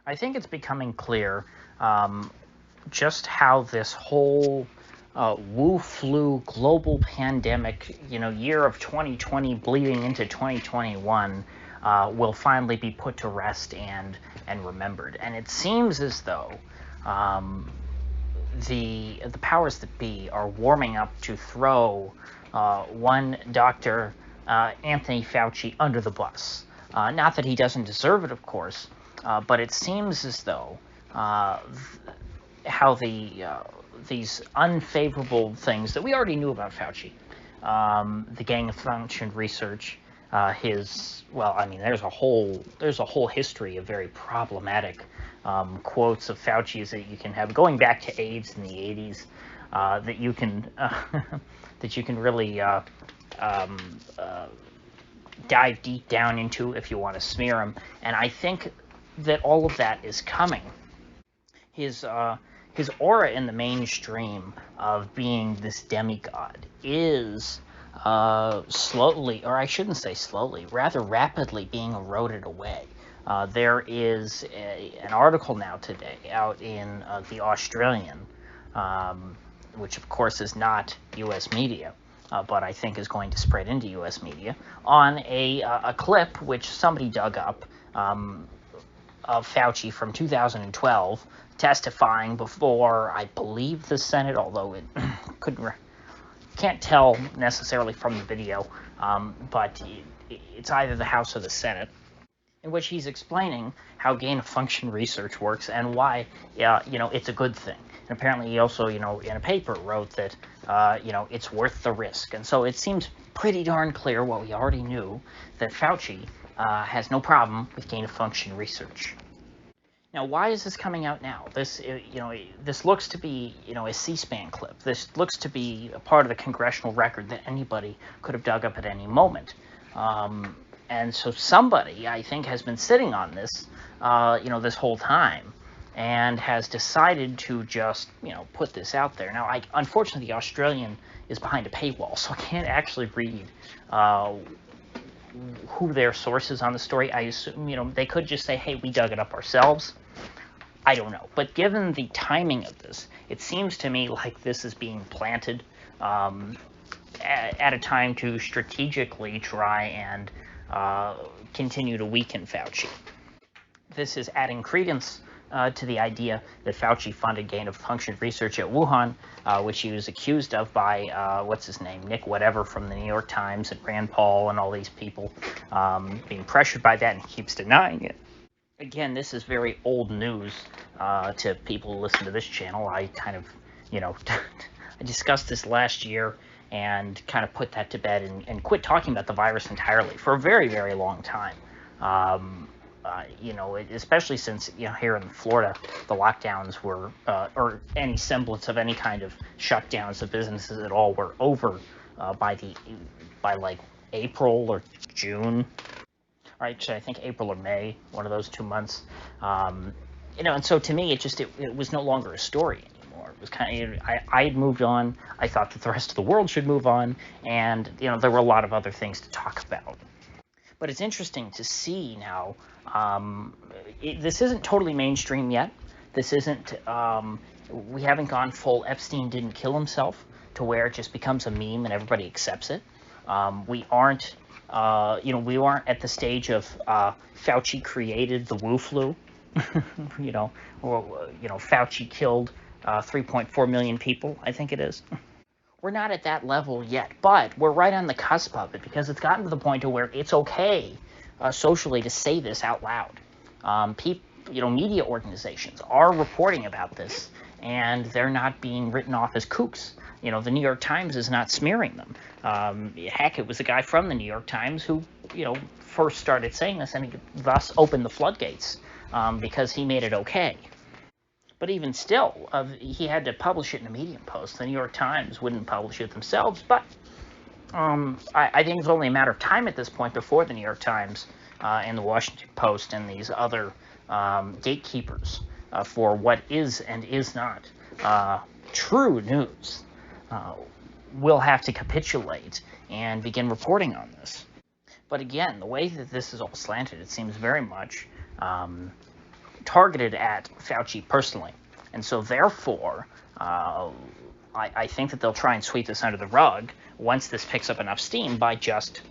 I think it's becoming clear just how this whole Wu flu global pandemic, year of 2020 bleeding into 2021 will finally be put to rest and remembered. And it seems as though the powers that be are warming up to throw one Dr. Anthony Fauci under the bus. Not that he doesn't deserve it, of course, but it seems as though how these unfavorable things that we already knew about Fauci, the gain of function research, there's a whole history of very problematic quotes of Fauci's that you can have going back to AIDS in the 80s, that you can really dive deep down into if you want to smear him. And I think that all of that is coming. His aura in the mainstream of being this demigod is slowly, or I shouldn't say slowly, rather rapidly being eroded away. There is an article now today out in The Australian, which of course is not U.S. media, but I think is going to spread into U.S. media, on a clip which somebody dug up of Fauci from 2012 testifying before, I believe, the Senate, although it can't tell necessarily from the video, but it's either the House or the Senate, in which he's explaining how gain-of-function research works and why, it's a good thing. And apparently he also, in a paper wrote that, it's worth the risk. And so it seems pretty darn clear what we already knew, that Fauci has no problem with gain-of-function research. Now, why is this coming out now? This looks to be, a C-SPAN clip. This looks to be a part of the congressional record that anybody could have dug up at any moment. And so somebody, I think, has been sitting on this, this whole time, and has decided to just, put this out there. Now, unfortunately, the Australian is behind a paywall, so I can't actually read who their source is on the story. I assume, they could just say, hey, we dug it up ourselves. I don't know. But given the timing of this, it seems to me like this is being planted at a time to strategically try and continue to weaken Fauci. This is adding credence to the idea that Fauci funded gain-of-function research at Wuhan, which he was accused of by, what's his name, Nick whatever from the New York Times, and Rand Paul and all these people being pressured by that, and he keeps denying it. Again, this is very old news to people who listen to this channel. I kind of, I discussed this last year and kind of put that to bed and quit talking about the virus entirely for a very, very long time. Especially since, here in Florida, the lockdowns were, or any semblance of any kind of shutdowns of businesses at all were over by like April or June. Right, I think April or May, one of those 2 months. And so to me, it was no longer a story anymore. It was kind of, I had moved on. I thought that the rest of the world should move on, and there were a lot of other things to talk about. But it's interesting to see now. This isn't totally mainstream yet. This isn't. We haven't gone full Epstein didn't kill himself to where it just becomes a meme and everybody accepts it. We aren't. We weren't at the stage of Fauci created the Wu flu. Fauci killed 3.4 million people, I think it is. We're not at that level yet, but we're right on the cusp of it because it's gotten to the point to where it's okay socially to say this out loud. Media organizations are reporting about this, and they're not being written off as kooks. The New York Times is not smearing them. Heck, it was a guy from the New York Times who, first started saying this, and he thus opened the floodgates because he made it okay. But even still, he had to publish it in a Medium post. The New York Times wouldn't publish it themselves, but I think it's only a matter of time at this point before the New York Times and the Washington Post and these other gatekeepers for what is and is not true news will have to capitulate and begin reporting on this. But again, the way that this is all slanted, it seems very much targeted at Fauci personally. And so therefore, I think that they'll try and sweep this under the rug once this picks up enough steam by just,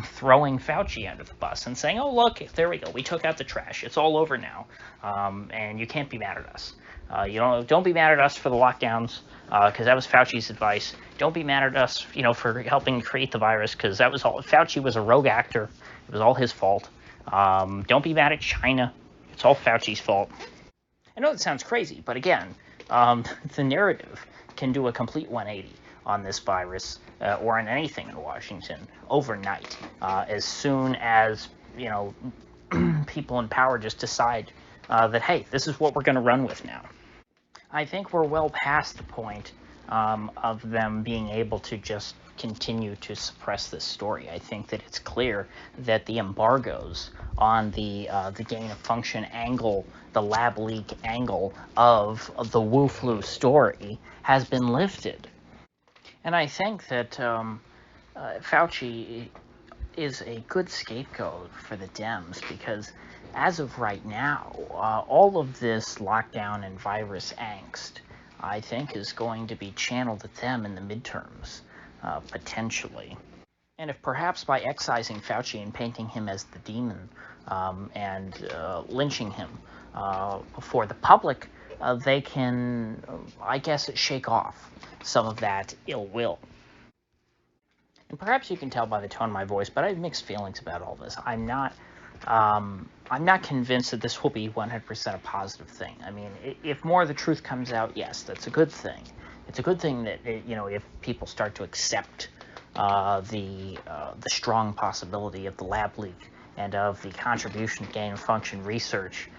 throwing Fauci under the bus and saying, oh, look, there we go. We took out the trash. It's all over now. And you can't be mad at us. Don't be mad at us for the lockdowns, because that was Fauci's advice. Don't be mad at us, for helping create the virus, because that was all. Fauci was a rogue actor. It was all his fault. Don't be mad at China. It's all Fauci's fault. I know it sounds crazy, but again, the narrative can do a complete 180 on this virus or on anything in Washington overnight, as soon as people in power just decide that, hey, this is what we're going to run with now. I think we're well past the point of them being able to just continue to suppress this story. I think that it's clear that the embargoes on the gain of function angle, the lab leak angle of the Wu flu story has been lifted. And I think that Fauci is a good scapegoat for the Dems, because as of right now, all of this lockdown and virus angst, I think, is going to be channeled at them in the midterms, potentially. And if perhaps by excising Fauci and painting him as the demon and lynching him for the public, they can, I guess, shake off some of that ill will. And perhaps you can tell by the tone of my voice, but I have mixed feelings about all this. I'm not convinced that this will be 100% a positive thing. I mean, if more of the truth comes out, yes, that's a good thing. It's a good thing that, if people start to accept the strong possibility of the lab leak and of the contribution to gain of function research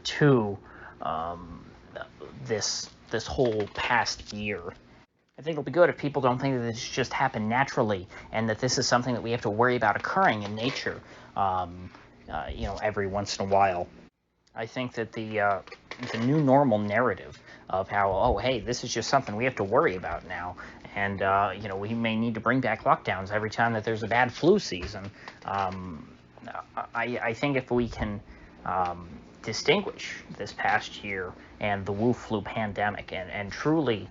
to this whole past year. I think it'll be good if people don't think that this just happened naturally and that this is something that we have to worry about occurring in nature, every once in a while. I think that the new normal narrative of how, oh, hey, this is just something we have to worry about now, and, we may need to bring back lockdowns every time that there's a bad flu season. I think if we can distinguish this past year and the Wu flu pandemic and truly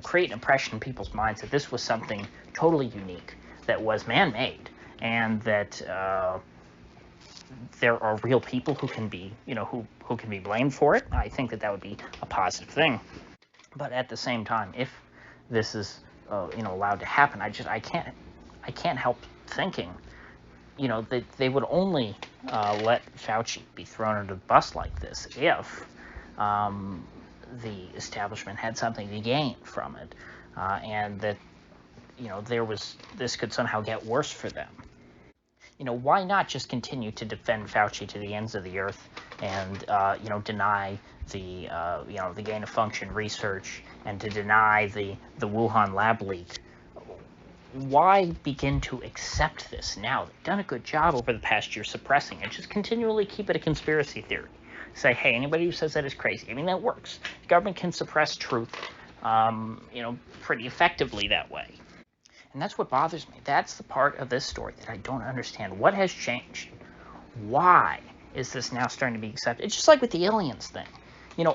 create an impression in people's minds that this was something totally unique, that was man-made, and that there are real people who can be, who can be blamed for it, I think that would be a positive thing. But at the same time, if this is, allowed to happen, I can't help thinking, that they would only let Fauci be thrown under the bus like this if the establishment had something to gain from it, and that, this could somehow get worse for them. Why not just continue to defend Fauci to the ends of the earth and, deny the, the gain of function research and to deny the Wuhan lab leak? Why begin to accept this now? They've done a good job over the past year suppressing it. Just continually keep it a conspiracy theory. Say, hey, anybody who says that is crazy. I mean, that works. The government can suppress truth, pretty effectively that way. And that's what bothers me. That's the part of this story that I don't understand. What has changed? Why is this now starting to be accepted? It's just like with the aliens thing.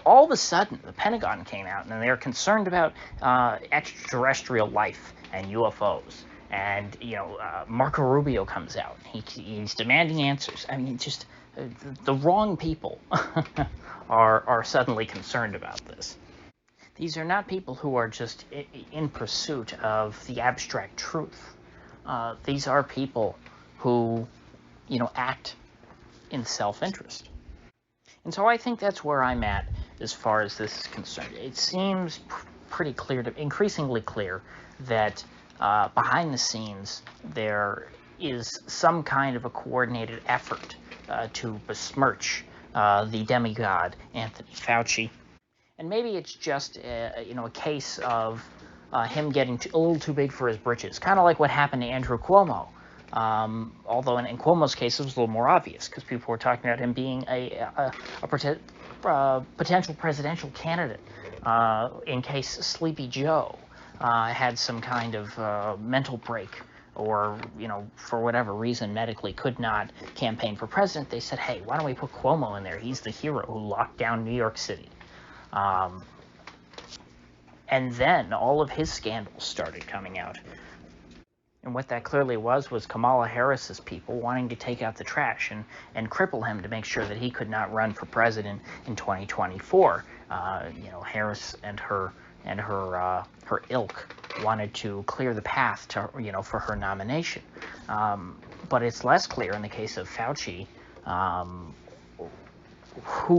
All of a sudden, the Pentagon came out and they're concerned about extraterrestrial life and UFOs. And, Marco Rubio comes out. He's demanding answers. I mean, just the wrong people are suddenly concerned about this. These are not people who are just in pursuit of the abstract truth. These are people who, act in self-interest. And so I think that's where I'm at as far as this is concerned. It seems pretty clear, increasingly clear, that behind the scenes there is some kind of a coordinated effort to besmirch the demigod Anthony Fauci. And maybe it's just, a case of him getting a little too big for his britches, kind of like what happened to Andrew Cuomo. Although in Cuomo's case, it was a little more obvious because people were talking about him being a potential presidential candidate in case Sleepy Joe had some kind of mental break or, for whatever reason medically could not campaign for president, they said, hey, why don't we put Cuomo in there? He's the hero who locked down New York City. And then all of his scandals started coming out. And what that clearly was Kamala Harris's people wanting to take out the trash and cripple him to make sure that he could not run for president in 2024. Harris and her ilk wanted to clear the path to, for her nomination. But it's less clear in the case of Fauci who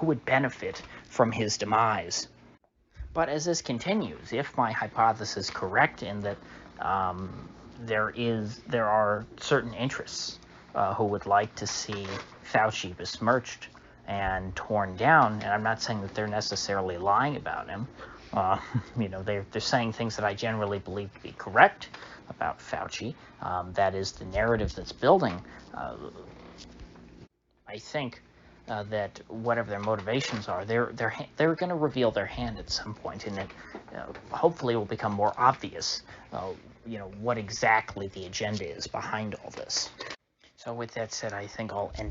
would benefit from his demise. But as this continues, if my hypothesis is correct in that there are certain interests who would like to see Fauci besmirched and torn down, and I'm not saying that they're necessarily lying about him. They're saying things that I generally believe to be correct about Fauci. That is the narrative that's building. I think that whatever their motivations are, they're going to reveal their hand at some point, and it hopefully will become more obvious, what exactly the agenda is behind all this. So with that said, I think I'll end